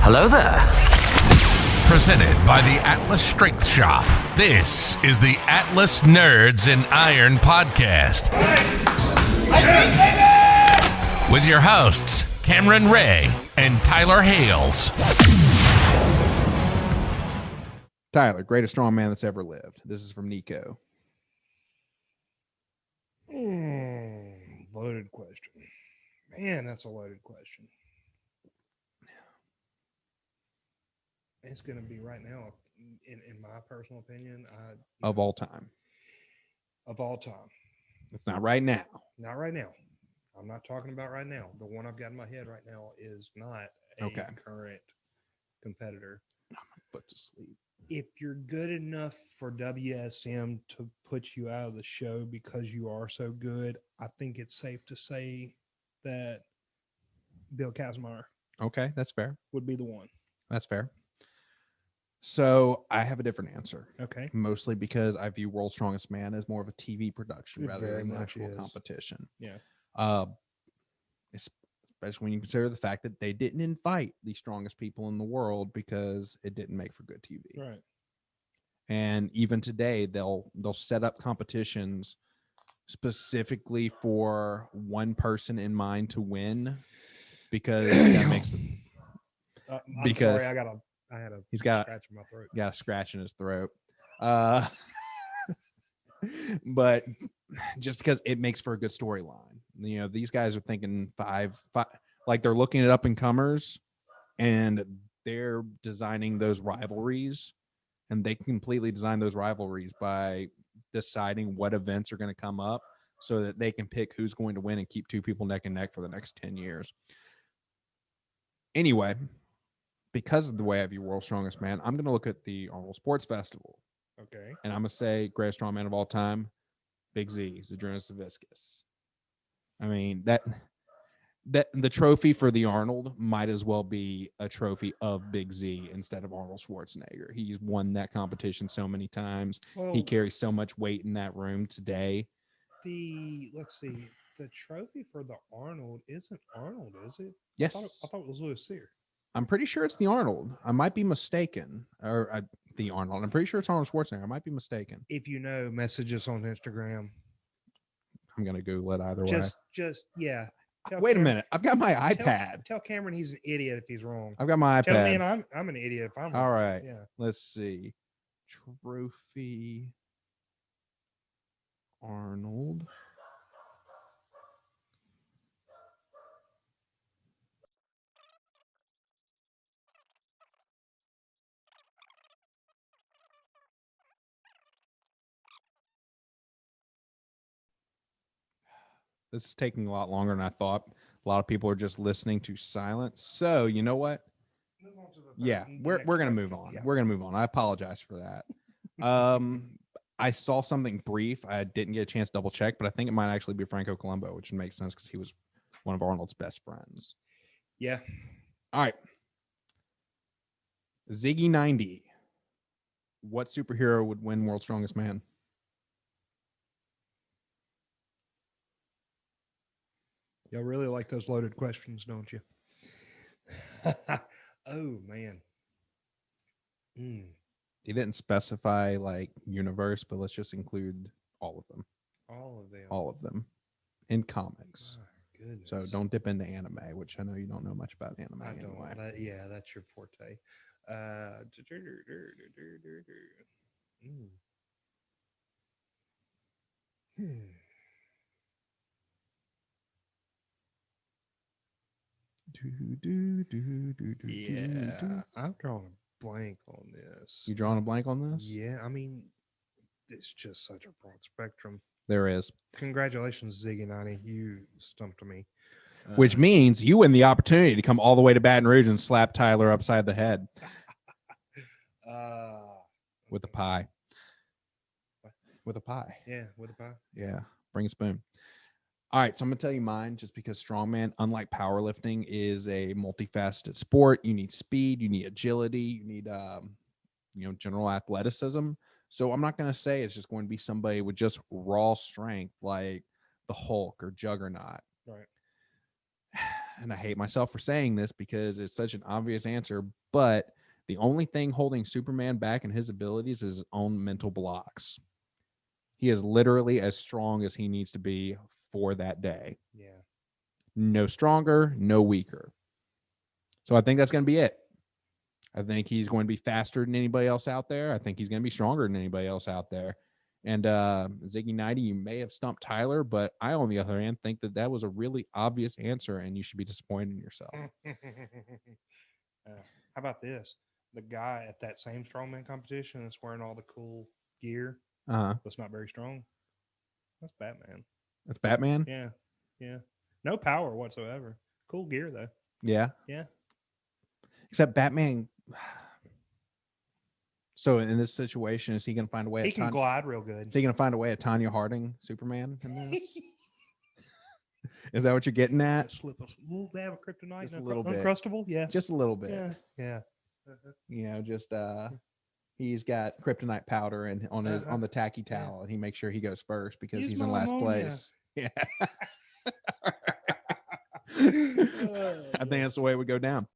Hello there. Presented by the Atlas Strength Shop. This is the Atlas Nerds in Iron podcast. With your hosts, Cameron Ray and Tyler Hales. Tyler, greatest strongman that's ever lived. This is from Nico. Loaded question. Man, that's a loaded question. It's going to be right now, in my personal opinion, Of all time. of all time. It's not right now. Not right now. I'm not talking about right now. The one I've got in my head right now is not a current competitor. Put to sleep. If you're good enough for WSM to put you out of the show because you are so good, I think it's safe to say that Bill Kazmaier Okay, that's fair. would be the one. That's fair. So I have a different answer. Okay. Mostly because I view World's Strongest Man as more of a TV production It rather very than an much actual is. competition. Yeah. Especially when you consider the fact that they didn't invite the strongest people in the world because it didn't make for good TV. Right. And even today, they'll set up competitions specifically for one person in mind to win because that makes it. I'm Because sorry, I had a he's got scratch in my throat. got a scratch in his throat. But just because it makes for a good storyline. You know, these guys are thinking five, like they're looking at up and comers and they're designing those rivalries, and they completely design those rivalries by deciding what events are going to come up so that they can pick who's going to win and keep two people neck and neck for the next 10 years. Anyway, because of the way I view World's Strongest Man, I'm going to look at the Arnold Sports Festival. Okay. And I'm going to say greatest strongman of all time, Big Z, Zydrunas Savickas. I mean, that the trophy for the Arnold might as well be a trophy of Big Z instead of Arnold Schwarzenegger. He's won that competition so many times. Well, He carries so much weight in that room today. let's see, the trophy for the Arnold isn't Arnold, is it? Yes. I thought it was Louis Cyr. I'm pretty sure it's the Arnold. I might be mistaken. Or the Arnold. I'm pretty sure it's Arnold Schwarzenegger. I might be mistaken. If you know, message us on Instagram. I'm going to Google it either way. Just yeah. Tell Wait a Cameron- minute. I've got my iPad. Tell Cameron he's an idiot if he's wrong. I've got my Tell me, iPad. and I'm an idiot if I'm wrong. All right. Yeah. Let's see. Trophy Arnold. This is taking a lot longer than I thought. A lot of people are just listening to silence. So, you know what? Yeah, we're going to move on. Yeah. We're going to move on. I apologize for that. I saw something brief. I didn't get a chance to double check, but I think it might actually be Franco Columbo, which makes sense because he was one of Arnold's best friends. Yeah. All right. Ziggy 90. What superhero would win World's Strongest Man? Y'all really like those loaded questions, don't you? Oh, man. He didn't specify like universe, but let's just include all of them. All of them. All of them in comics. My goodness. So don't dip into anime, which I know you don't know much about anime I anyway. don't. Yeah, that's your forte. Yeah, I'm drawing a blank on this. You drawing a blank on this? Yeah, I mean, it's just such a broad spectrum. There is. Congratulations, Ziggy 90. You stumped me. Which means you win the opportunity to come all the way to Baton Rouge and slap Tyler upside the head with a pie. With a pie. Yeah, with a pie. Yeah, bring a spoon. All right, so I'm going to tell you mine just because strongman, unlike powerlifting, is a multifaceted sport. You need speed, you need agility, you need general athleticism. So I'm not going to say it's just going to be somebody with just raw strength like the Hulk or Juggernaut. Right. and I hate myself for saying this because it's such an obvious answer, but the only thing holding Superman back in his abilities is his own mental blocks. He is literally as strong as he needs to be for that day. Yeah. No stronger, no weaker. So I think that's going to be it. I think he's going to be faster than anybody else out there. I think he's going to be stronger than anybody else out there. And Ziggy 90, you may have stumped Tyler, but I, on the other hand, think that that was a really obvious answer, and you should be disappointed in yourself. How about this? The guy at that same strongman competition that's wearing all the cool gear that's not very strong. That's Batman. That's Batman? Yeah. Yeah. No power whatsoever. Cool gear, though. Yeah. Yeah. Except Batman. So in this situation, is he going to find a way? He can glide real good. Is he going to find a way at Tanya Harding Superman in this? Is that what you're getting at? They have a kryptonite, Just a little bit. Uncrustable, yeah, Just a little bit. yeah, yeah. You know, just he's got kryptonite powder and on his on the tacky towel, and he makes sure he goes first because Use he's in my last ammonia. place. Yeah. I think that's the way it would go down.